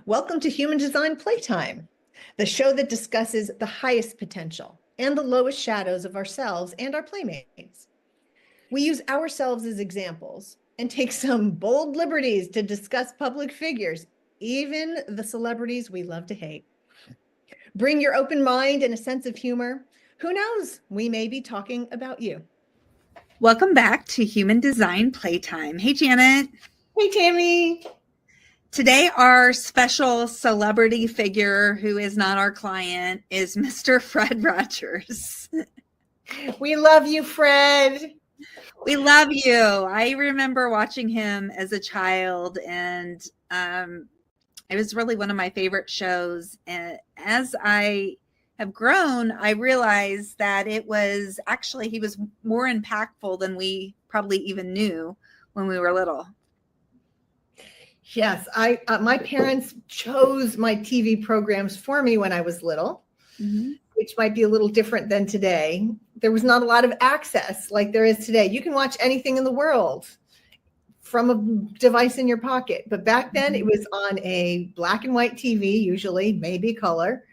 Welcome to Human Design Playtime, the show that discusses the highest potential and the lowest shadows of ourselves and our playmates. We use ourselves as examples and take some bold liberties to discuss public figures, even the celebrities we love to hate. Bring your open mind and a sense of humor. Who knows? We may be talking about you. Welcome back to Human Design Playtime. Hey, Janet. Hey, Tammy. Today, our special celebrity figure who is not our client is Mr. Fred Rogers. We love you, Fred. We love you. I remember watching him as a child, and it was really one of my favorite shows. And as I have grown, I realized that he was more impactful than we probably even knew when we were little. Yes, my parents chose my TV programs for me when I was little, which might be a little different than today. There was not a lot of access like there is today. You can watch anything in the world from a device in your pocket. But back then it was on a black and white TV, usually, maybe color,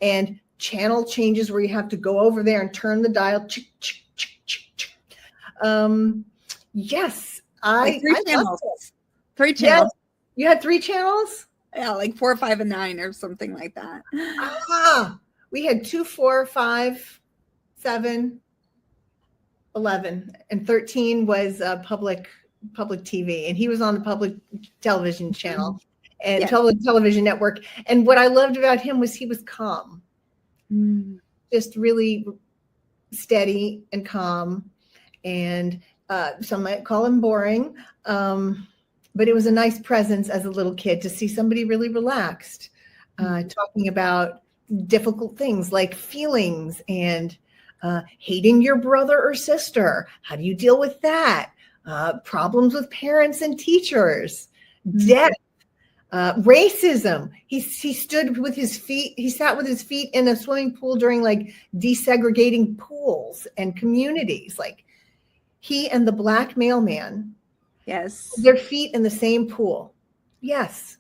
and channel changes where you have to go over there and turn the dial. Yes, like three channels. Three channels. Yes. You had 3 channels? Yeah, like 4, 5, and 9 or something like that. We had 2, 4, 5, 7, 11, and 13 was public TV, and he was on the public television channel and public television network. And what I loved about him was he was calm, just really steady and calm, and some might call him boring. But it was a nice presence as a little kid to see somebody really relaxed, talking about difficult things like feelings and hating your brother or sister. How do you deal with that? Problems with parents and teachers, death, racism. He stood with his feet. He sat with his feet in a swimming pool during like desegregating pools and communities. Like he and the black mailman. Yes. Their feet in the same pool. Yes.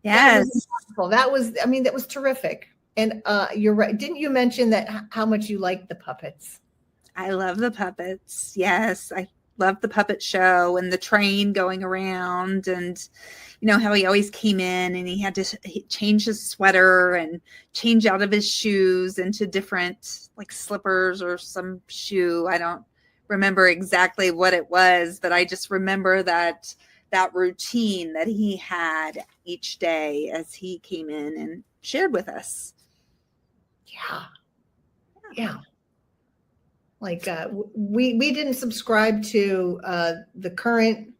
Yes. That was terrific. And you're right. Didn't you mention that how much you liked the puppets? I love the puppets. Yes. I love the puppet show and the train going around, and you know how he always came in and he had to change his sweater and change out of his shoes into different like slippers or some shoe. I don't remember exactly what it was, but I just remember that routine that he had each day as he came in and shared with us. Yeah. Like we didn't subscribe to the current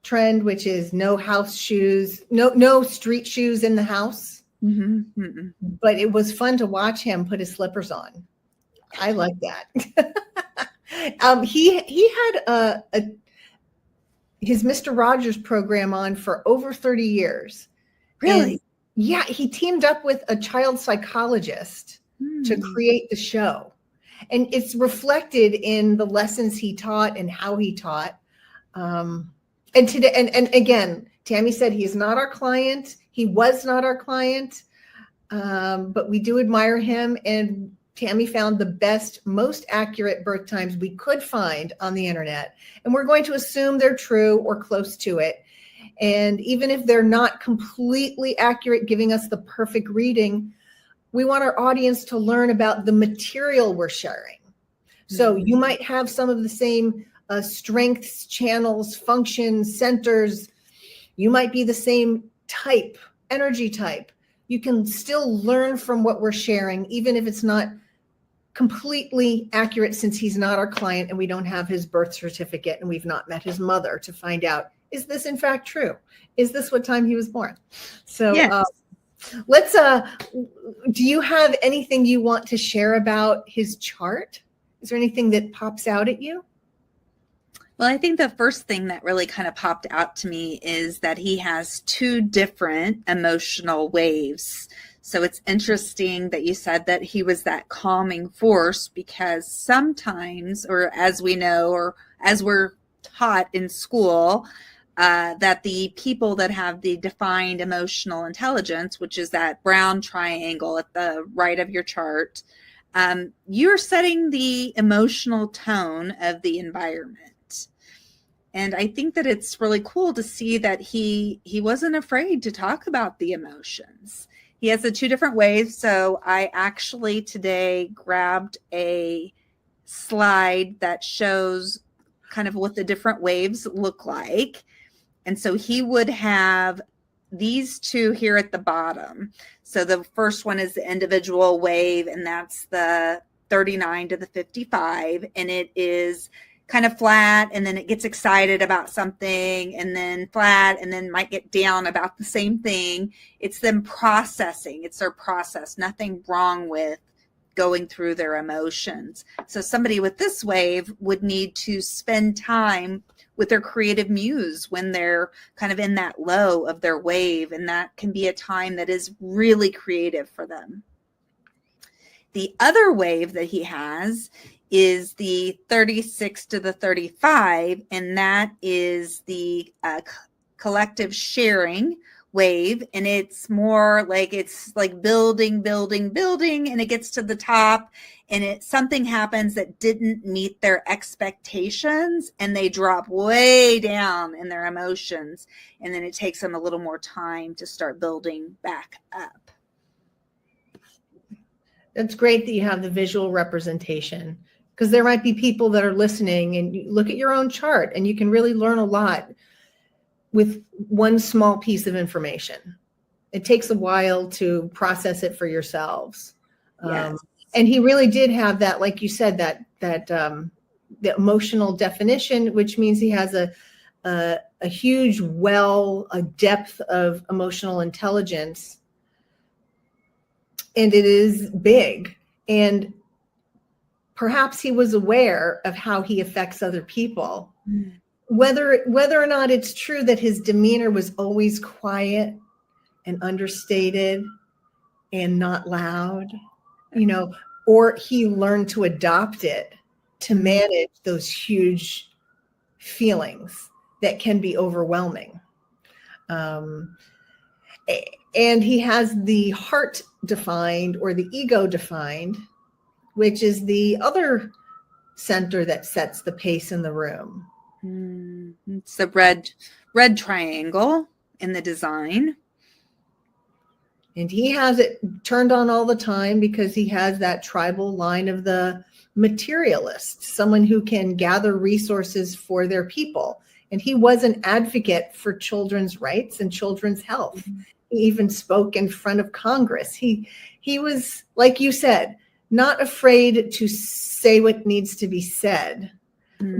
trend, which is no house shoes, no street shoes in the house. But it was fun to watch him put his slippers on. I like that. He had his Mr. Rogers program on for over 30 years. Really? And he teamed up with a child psychologist to create the show. And it's reflected in the lessons he taught and how he taught. And today, and again, Tammy said he's not our client. He was not our client, but we do admire him. And Tammy found the best, most accurate birth times we could find on the internet. And we're going to assume they're true or close to it. And even if they're not completely accurate, giving us the perfect reading, we want our audience to learn about the material we're sharing. So you might have some of the same strengths, channels, functions, centers. You might be the same type, energy type. You can still learn from what we're sharing, even if it's not completely accurate, since he's not our client and we don't have his birth certificate and we've not met his mother to find out, is this in fact true? Is this what time he was born? So yes. Let's, do you have anything you want to share about his chart? Is there anything that pops out at you? Well, I think the first thing that really kind of popped out to me is that he has 2 different emotional waves. So it's interesting that you said that he was that calming force, because sometimes, or as we know, or as we're taught in school, that the people that have the defined emotional intelligence, which is that brown triangle at the right of your chart, you're setting the emotional tone of the environment. And I think that it's really cool to see that he wasn't afraid to talk about the emotions. He has the two different waves. So I actually today grabbed a slide that shows kind of what the different waves look like. And so he would have these two here at the bottom. So the first one is the individual wave, and that's the 39 to the 55. And it is kind of flat, and then it gets excited about something, and then flat, and then might get down about the same thing. It's them processing. It's their process. Nothing wrong with going through their emotions. So somebody with this wave would need to spend time with their creative muse when they're kind of in that low of their wave. And that can be a time that is really creative for them. The other wave that he has is the 36 to the 35. And that is the collective sharing wave, and it's more like it's like building, and it gets to the top, and something happens that didn't meet their expectations, and they drop way down in their emotions, and then it takes them a little more time to start building back up. That's great that you have the visual representation, because there might be people that are listening, and you look at your own chart and you can really learn a lot with one small piece of information. It takes a while to process it for yourselves. Yes. And he really did have that, like you said, that the emotional definition, which means he has a huge a depth of emotional intelligence. And it is big. And perhaps he was aware of how he affects other people. Mm. Whether or not it's true that his demeanor was always quiet and understated and not loud, or he learned to adopt it to manage those huge feelings that can be overwhelming. And he has the heart defined, or the ego defined, which is the other center that sets the pace in the room. It's the red triangle in the design. And he has it turned on all the time because he has that tribal line of the materialist, someone who can gather resources for their people. And he was an advocate for children's rights and children's health. Mm-hmm. He even spoke in front of Congress. He was, like you said, not afraid to say what needs to be said.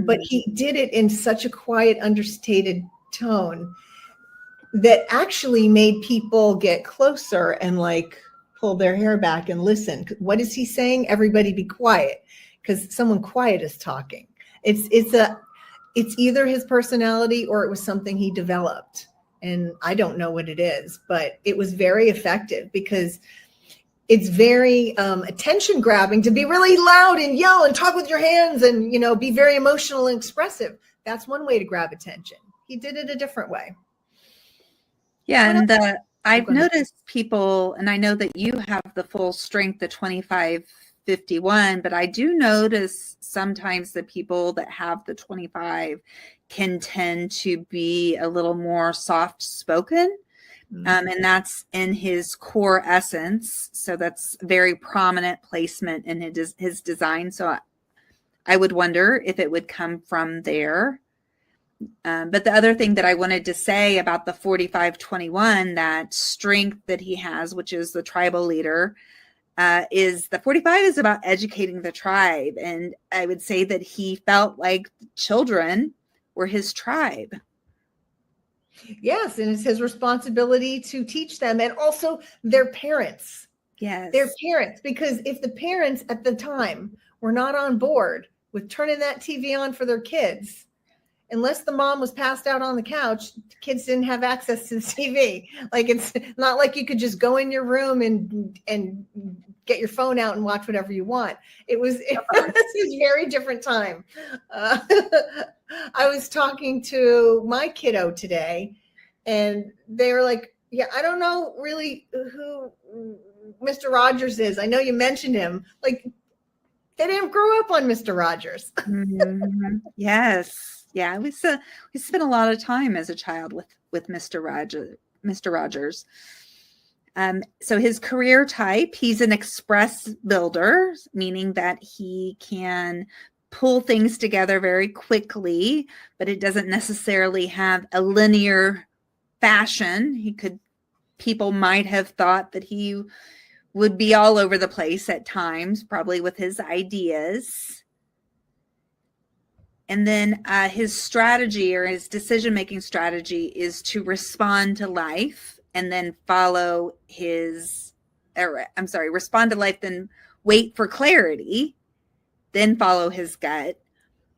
But he did it in such a quiet, understated tone that actually made people get closer and like pull their hair back and listen. What is he saying? Everybody be quiet, because someone quiet is talking. It's either his personality or it was something he developed. And I don't know what it is, but it was very effective, because it's very attention grabbing to be really loud and yell and talk with your hands and, be very emotional and expressive. That's one way to grab attention. He did it a different way. Yeah. And I've noticed people, and I know that you have the full strength, the 25-51, but I do notice sometimes the people that have the 25 can tend to be a little more soft spoken. And that's in his core essence. So that's very prominent placement in his design. So I would wonder if it would come from there. But the other thing that I wanted to say about the 45-21, that strength that he has, which is the tribal leader, is the 45 is about educating the tribe. And I would say that he felt like children were his tribe. Yes, and it's his responsibility to teach them, and also their parents. Yes. Their parents, because if the parents at the time were not on board with turning that TV on for their kids, unless the mom was passed out on the couch, kids didn't have access to the TV. Like, it's not like you could just go in your room and get your phone out and watch whatever you want. It was a very different time. I was talking to my kiddo today, and they were like, yeah, I don't know really who Mr. Rogers is. I know you mentioned him. Like, they didn't grow up on Mr. Rogers. Mm-hmm. Yes. Yeah. We spent a lot of time as a child with Mr. Rogers. So his career type, he's an express builder, meaning that he can pull things together very quickly, but it doesn't necessarily have a linear fashion. People might have thought that he would be all over the place at times, probably with his ideas. And then his strategy, or his decision-making strategy, is to respond to life and then respond to life, then wait for clarity, then follow his gut.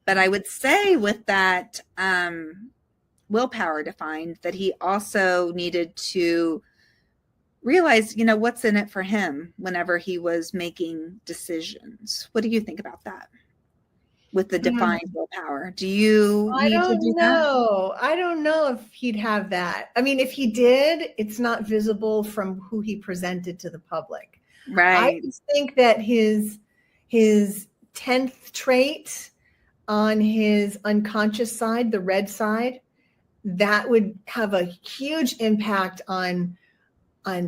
But I would say with that willpower defined, that he also needed to realize, what's in it for him whenever he was making decisions. What do you think about that? With the defined willpower, do you need to do that? I don't know if he'd have that. I mean, if he did, it's not visible from who he presented to the public. Right. I just think that his 10th trait on his unconscious side, the red side, that would have a huge impact on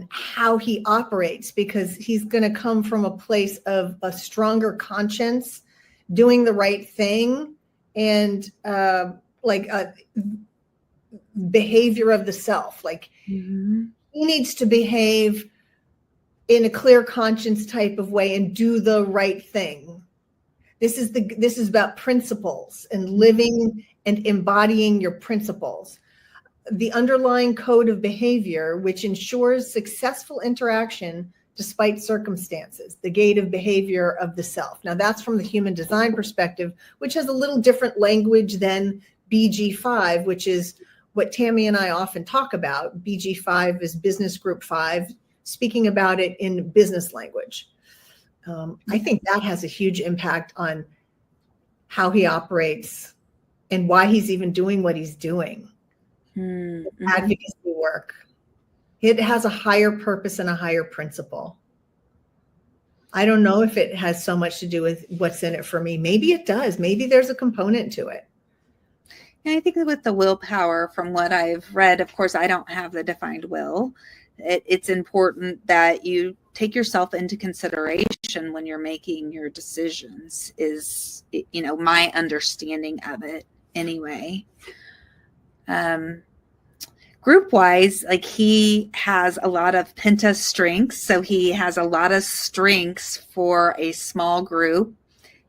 how he operates, because he's going to come from a place of a stronger conscience, doing the right thing, and behavior of the self. Like, he needs to behave in a clear conscience type of way and do the right thing. This is about principles and living and embodying your principles. The underlying code of behavior, which ensures successful interaction despite circumstances, the gate of behavior of the self. Now, that's from the human design perspective, which has a little different language than BG5, which is what Tammy and I often talk about. BG5 is business group 5, speaking about it in business language. I think that has a huge impact on how he operates and why he's even doing what he's doing. Advocacy work. It has a higher purpose and a higher principle. I don't know if it has so much to do with what's in it for me. Maybe it does. Maybe there's a component to it. And I think that with the willpower, from what I've read, of course, I don't have the defined will. It's important that you take yourself into consideration when you're making your decisions, is, my understanding of it anyway. Group wise, like, he has a lot of penta strengths. So he has a lot of strengths for a small group.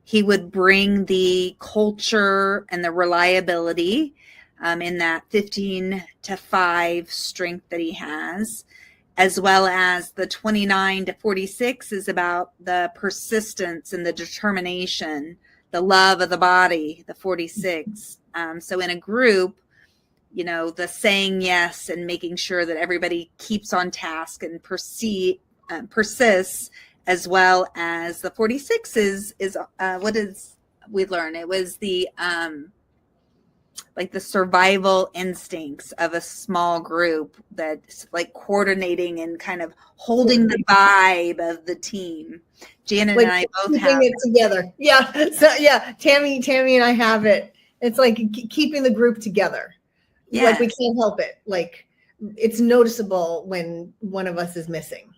He would bring the culture and the reliability in that 15-5 strength that he has, as well as the 29-46 is about the persistence and the determination, the love of the body, the 46. So in a group, the saying yes and making sure that everybody keeps on task and persists, as well as the 46 is what is we learn? It was the like the survival instincts of a small group, that's like coordinating and kind of holding the vibe of the team. Janet and I both have it together. Yeah. So yeah, Tammy and I have it. It's like keeping the group together. Yeah. Like, we can't help it. Like, it's noticeable when one of us is missing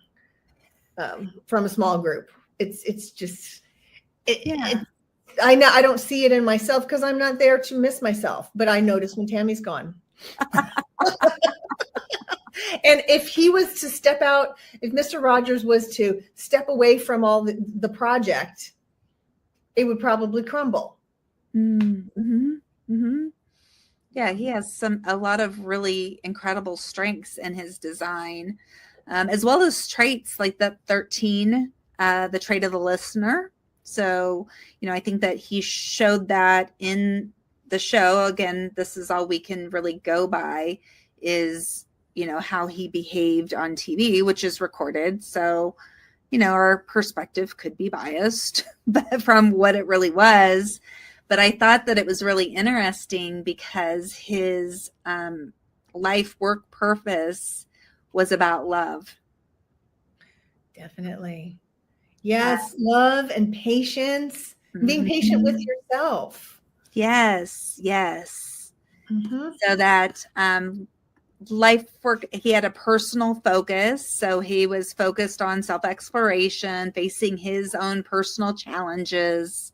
from a small group. It's just, I know I don't see it in myself because I'm not there to miss myself, but I notice when Tammy's gone. And if he was to step out, if Mr. Rogers was to step away from all the project, it would probably crumble. Mm-hmm. Mm-hmm. Yeah, he has a lot of really incredible strengths in his design, as well as traits like the 13, the trait of the listener. So, I think that he showed that in the show, again, this is all we can really go by, is, how he behaved on TV, which is recorded. So, our perspective could be biased but from what it really was. But I thought that it was really interesting because his life work purpose was about love. Definitely. Yes. Love and patience, being patient with yourself. Yes. So that life work, he had a personal focus. So he was focused on self-exploration, facing his own personal challenges.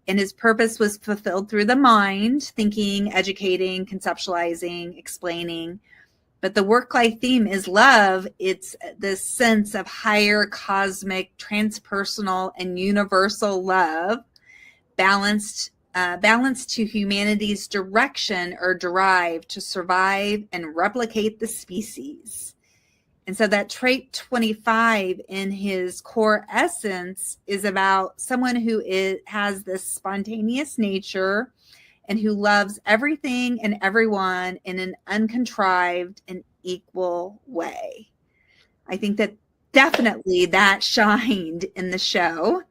And his purpose was fulfilled through the mind, thinking, educating, conceptualizing, explaining. But the work-life theme is love. It's this sense of higher cosmic, transpersonal, and universal love, balanced to humanity's direction or drive to survive and replicate the species. And so that trait 25 in his core essence is about someone who has this spontaneous nature and who loves everything and everyone in an uncontrived and equal way. I think that definitely that shined in the show.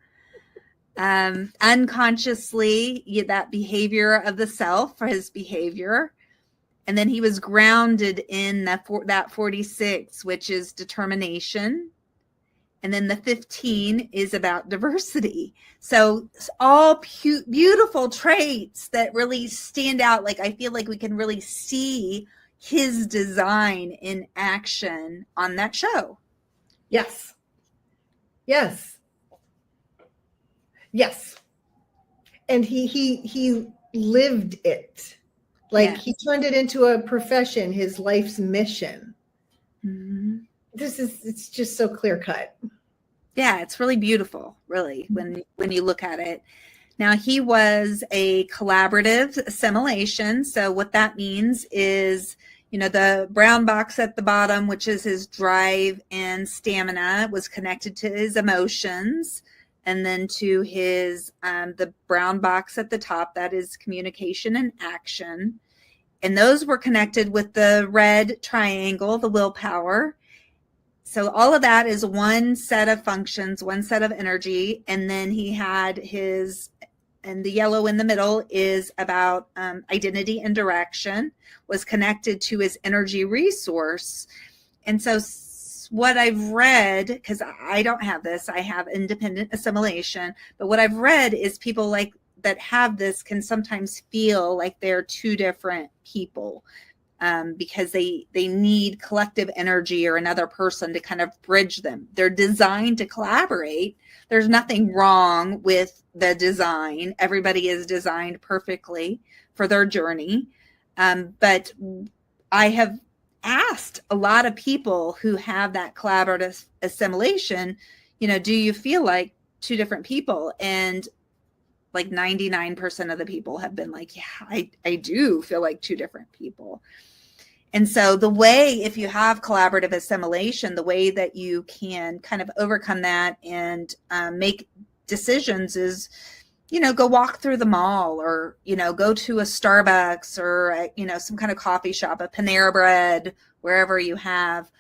Unconsciously, that behavior of the self for his behavior. And then he was grounded in that 46, which is determination. And then the 15 is about diversity. So it's all beautiful traits that really stand out. Like, I feel like we can really see his design in action on that show. Yes. And he lived it. Like, he turned it into a profession, his life's mission. Mm-hmm. It's just so clear cut. Yeah, it's really beautiful, really, when you look at it. Now, he was a collaborative assimilation. So what that means is, the brown box at the bottom, which is his drive and stamina, was connected to his emotions. And then to his, the brown box at the top, that is communication and action. And those were connected with the red triangle, the willpower. So all of that is one set of functions, one set of energy. And then he had and the yellow in the middle is about identity and direction, was connected to his energy resource. And so what I've read, because I don't have this, I have independent assimilation, but what I've read is people that have this can sometimes feel like they're two different people. Because they need collective energy or another person to kind of bridge them. They're designed to collaborate. There's nothing wrong with the design. Everybody is designed perfectly for their journey. But I have asked a lot of people who have that collaborative assimilation, do you feel like two different people? And like 99% of the people have been like, yeah, I do feel like two different people. And so the way, if you have collaborative assimilation, the way that you can kind of overcome that and make decisions is, go walk through the mall, or, go to a Starbucks, or, some kind of coffee shop, a Panera Bread, wherever you have.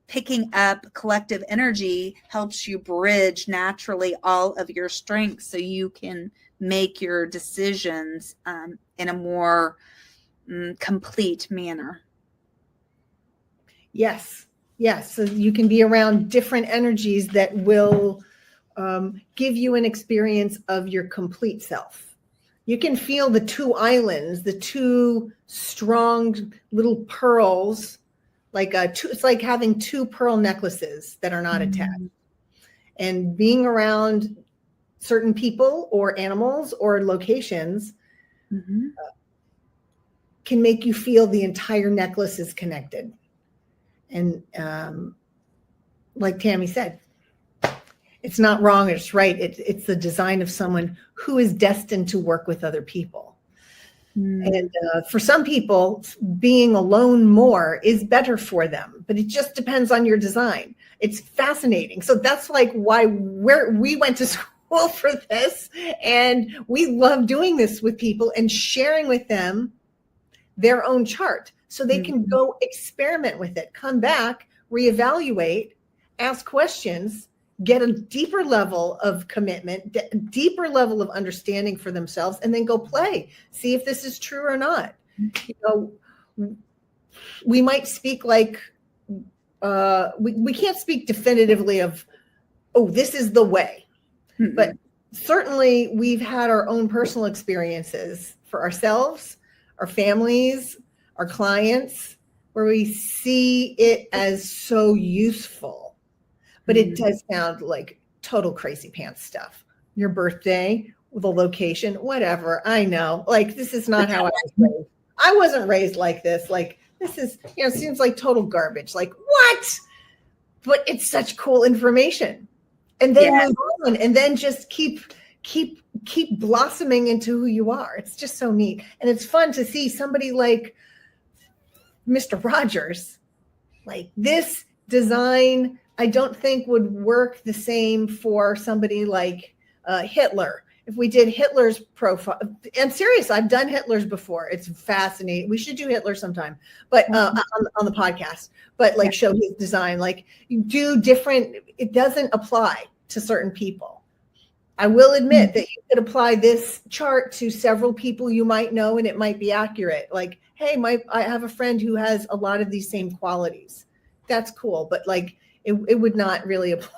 Picking up collective energy helps you bridge naturally all of your strengths so you can make your decisions in a more complete manner. Yes. So you can be around different energies that will give you an experience of your complete self. You can feel the two islands, the two strong little pearls, it's like having two pearl necklaces that are not attached. And being around certain people or animals or locations can make you feel the entire necklace is connected. And like Tammy said, it's not wrong, it's right. It's the design of someone who is destined to work with other people. And for some people, being alone more is better for them, but it just depends on your design. It's fascinating. So that's like why we went to school tool for this. And we love doing this with people and sharing with them their own chart so they can go experiment with it, come back, reevaluate, ask questions, get a deeper level of commitment, deeper level of understanding for themselves, and then go play, see if this is true or not. You know, we might speak like, we can't speak definitively of, oh, this is the way. But certainly we've had our own personal experiences for ourselves, our families, our clients, where we see it as so useful. But it does sound like total crazy pants stuff. Your birthday, the location, whatever. I know. Like, this is not how I was raised. I wasn't raised like this. Like, this is, it seems like total garbage. Like, what? But it's such cool information. And then move on, and then just keep blossoming into who you are. It's just so neat. And it's fun to see somebody like Mr. Rogers, like this design, I don't think would work the same for somebody like Hitler. If we did Hitler's profile, I'm serious, I've done Hitler's before. It's fascinating. We should do Hitler sometime, but on the podcast, but like show his design, like you do different, it doesn't apply to certain people. I will admit that you could apply this chart to several people you might know, and it might be accurate. Like, hey, I have a friend who has a lot of these same qualities. That's cool, but like, it would not really apply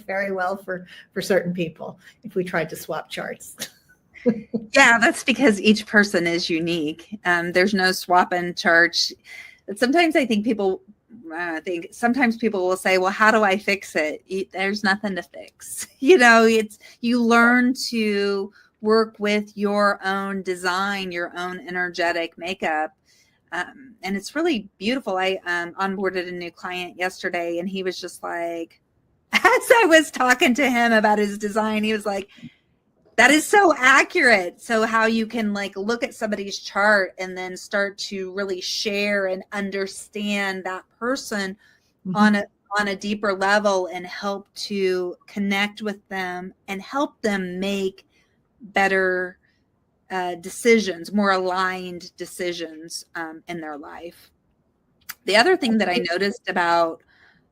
very well for certain people if we tried to swap charts. Yeah, that's because each person is unique. There's no swapping charts. Sometimes I think sometimes people will say, well, how do I fix it? There's nothing to fix. You learn to work with your own design, your own energetic makeup. And it's really beautiful. I onboarded a new client yesterday, and he was just like, as I was talking to him about his design, he was like, that is so accurate. So how you can like look at somebody's chart and then start to really share and understand that person on a deeper level, and help to connect with them and help them make better decisions, more aligned decisions in their life. The other thing that I noticed about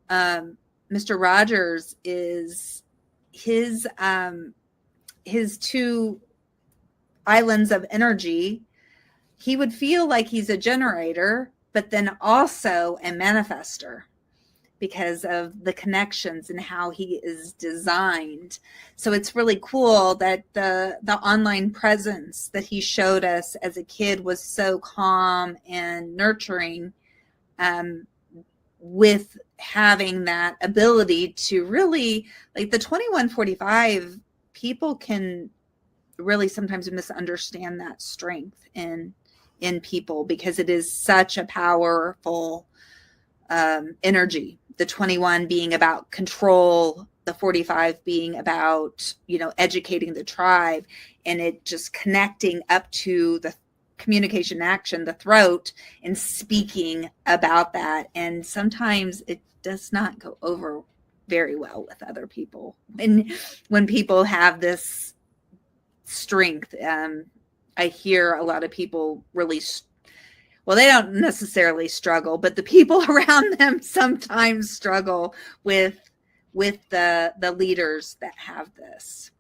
Mr. Rogers is his two islands of energy. He would feel like he's a generator, but then also a manifester, because of the connections and how he is designed. So it's really cool that the online presence that he showed us as a kid was so calm and nurturing, with having that ability to really, like the 2145, people can really sometimes misunderstand that strength in people, because it is such a powerful energy. The 21 being about control, the 45 being about, educating the tribe, and it just connecting up to the communication action, the throat, and speaking about that. And sometimes it does not go over very well with other people. And when people have this strength, I hear a lot of people really well, they don't necessarily struggle, but the people around them sometimes struggle with the leaders that have this.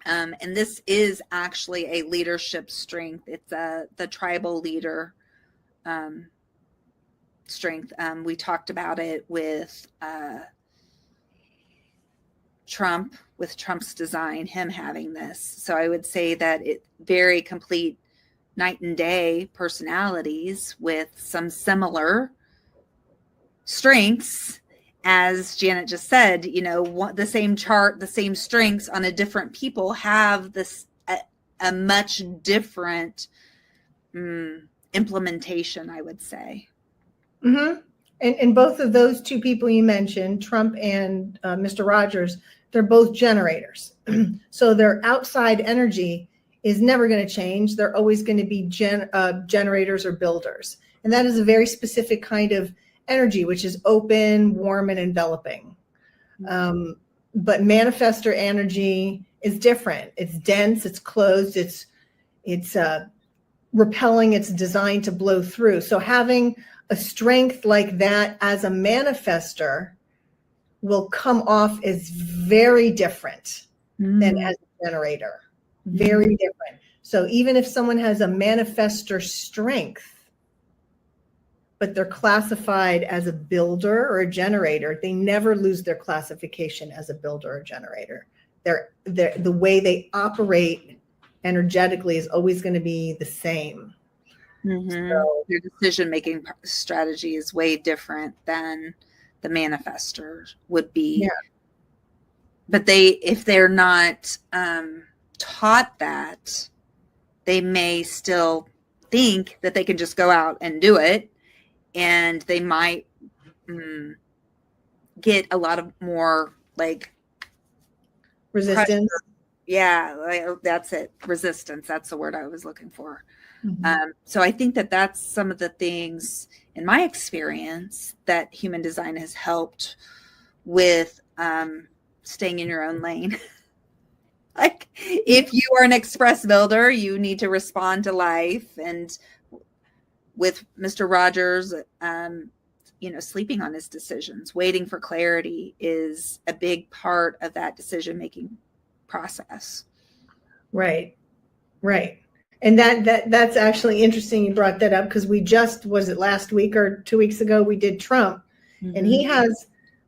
And this is actually a leadership strength. It's the tribal leader strength. We talked about it with Trump, with Trump's design, him having this. So I would say that it very complete night and day personalities with some similar strengths. As Janet just said, the same chart, the same strengths on a different people have this a much different implementation, I would say. And both of those two people you mentioned, Trump and Mr. Rogers, they're both generators. So their outside energy is never going to change. They're always going to be generators or builders. And that is a very specific kind of energy, which is open, warm, and enveloping. but manifestor energy is different. It's dense, it's closed, it's repelling, it's designed to blow through. So having a strength like that as a manifestor will come off as very different than as a generator. Very different. So even if someone has a manifestor strength, but they're classified as a builder or a generator, they never lose their classification as a builder or generator. The way they operate energetically is always going to be the same. So your decision-making strategy is way different than the manifestor would be. Yeah. But if they're not taught that, they may still think that they can just go out and do it. And they might get a lot of more like resistance. Pressure. Yeah, that's it. Resistance. That's the word I was looking for. So I think that that's some of the things in my experience that human design has helped with staying in your own lane. Like if you are an express builder, you need to respond to life. And with Mr. Rogers, sleeping on his decisions, waiting for clarity is a big part of that decision-making process. Right. And that's actually interesting you brought that up, because we just, was it last week or 2 weeks ago, we did Trump, and he has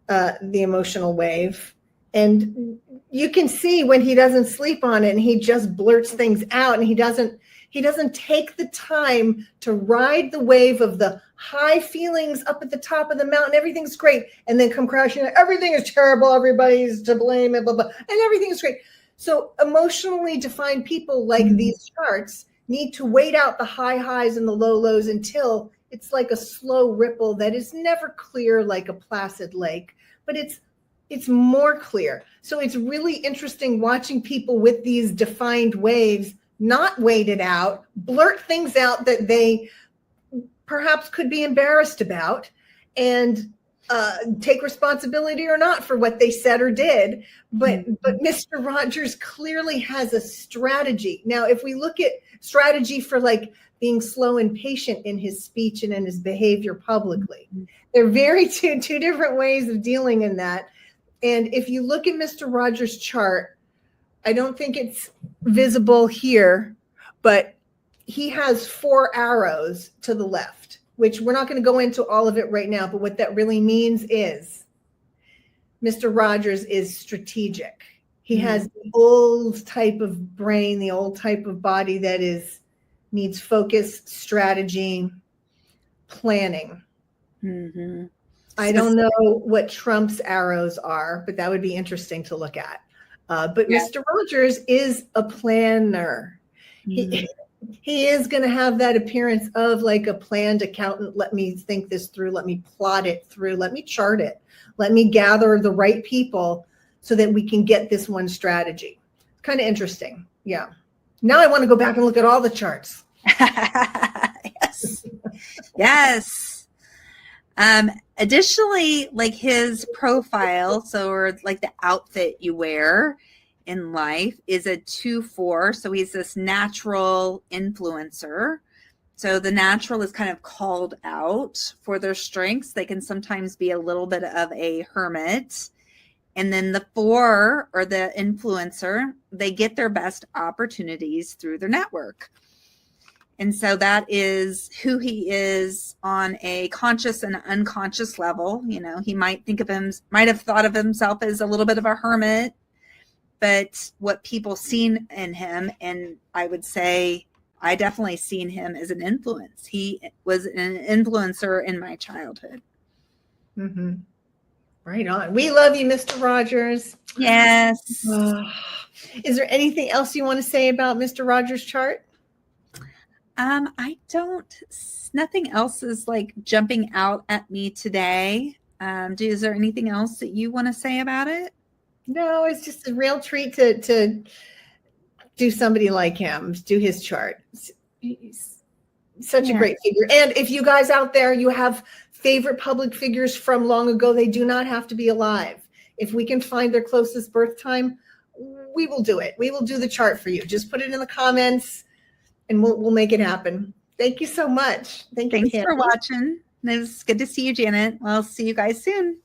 the emotional wave, and you can see when he doesn't sleep on it and he just blurts things out, and he doesn't take the time to ride the wave of the high feelings up at the top of the mountain. Everything's great. And then come crashing. Everything is terrible. Everybody's to blame, and blah, blah. And everything is great. So emotionally defined people like these charts need to wait out the high highs and the low lows until it's like a slow ripple that is never clear like a placid lake, but it's more clear. So it's really interesting watching people with these defined waves not wait it out, blurt things out that they perhaps could be embarrassed about, and take responsibility or not for what they said or did. But Mr. Rogers clearly has a strategy. Now, if we look at strategy for like being slow and patient in his speech and in his behavior publicly, they're very two different ways of dealing in that. And if you look at Mr. Rogers' chart, I don't think it's visible here, but he has 4 arrows to the left, which we're not going to go into all of it right now. But what that really means is Mr. Rogers is strategic. He has the old type of brain, the old type of body that needs focus, strategy, planning. I don't know what Trump's arrows are, but that would be interesting to look at. But yeah. Mr. Rogers is a planner. He is going to have that appearance of like a planned accountant. Let me think this through. Let me plot it through. Let me chart it. Let me gather the right people so that we can get this one strategy. Kind of interesting. Yeah. Now I want to go back and look at all the charts. Yes. Additionally, like his profile, or like the outfit you wear in life, is a 2-4. So he's this natural influencer. So the natural is kind of called out for their strengths. They can sometimes be a little bit of a hermit. And then the 4, or the influencer, they get their best opportunities through their network. And so that is who he is on a conscious and unconscious level. He might have thought of himself as a little bit of a hermit, but what people seen in him, and I would say I definitely seen him as an influence. He was an influencer in my childhood. Right on. We love you, Mr. Rogers. Yes. Is there anything else you want to say about Mr. Rogers' chart? I don't, nothing else is like jumping out at me today. Is there anything else that you want to say about it? No, it's just a real treat to do somebody like him, do his chart. He's such a great figure. And if you guys out there, you have favorite public figures from long ago, they do not have to be alive. If we can find their closest birth time, we will do it. We will do the chart for you. Just put it in the comments and we'll make it happen. Thank you so much. Thank you. Thanks Tammy. for watching. It was good to see you, Janet. I'll see you guys soon.